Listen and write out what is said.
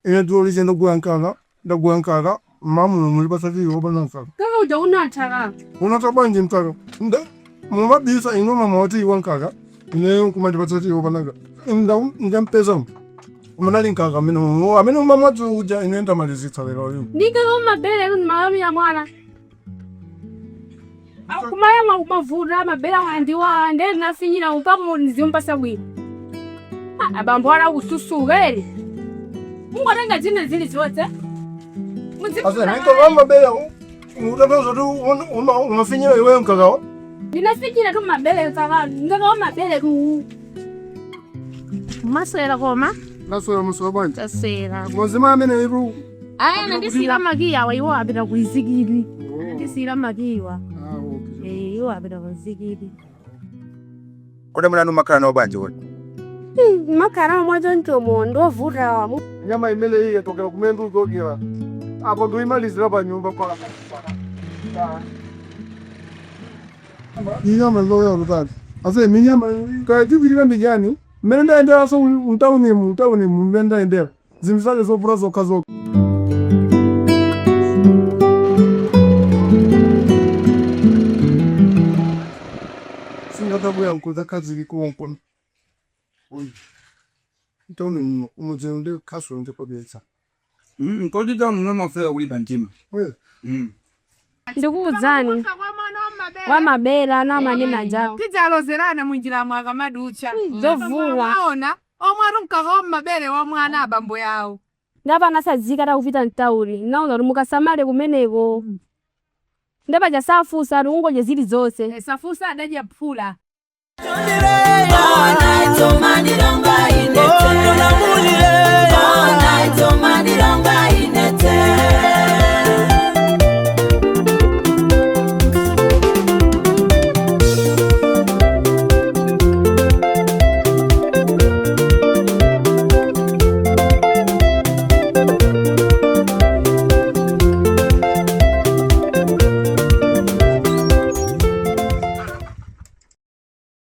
ina tuolisha ndaguankala mamu muri basati yoba nankala kama uja unataka unatabanje mtaka nda mumabisa ino mama wati wankala ine kumati basati yoba nankala nda mpeza umanali nkaka amene mama tuja inenda malizita lero yo nika kama bele mami ya mwana kumaya mavura mabela wandiwa nde nafinyira upamu nizimpa sabwi abambo ara ususugere ungorenga zine zili zote asa niko mama bela utapezo tu unafinyira iwe nkaka ninafinyira tu mabele kaka ngaka mabele tu masera koma nasora musobanje tasera muzima amene iru aya ndisira magiya waiwo abira kuizigiri ndisira magiwa iyo abira kuizigiri kode mulanu makara no banje wona makara mwazo ntomo ndovura nyama imele hii yatokera kumendu zogira apo ndoimalizira pa nyumba kwa nyama loya rutani ase minyama ka tibirira mijani menda endera so mtauni menda endera zimsale zo brazo kazo singa buya nkuza kazi ko mtauni umuzende kaso nje pobetsa kodi damu no mafera uli bantima ndikuzani wa mabela na manena ja tijalozelana mwinjira mwaga maducha zovula aona omwaru mkaga mabele wa mwana abambo yawo ndaba nasazika ta kuvita ntauri naona rumuka samale kumeneko ndaba ja safusa rungoje zili zose safusa anadya phula Tondireya, na itomani longa inete.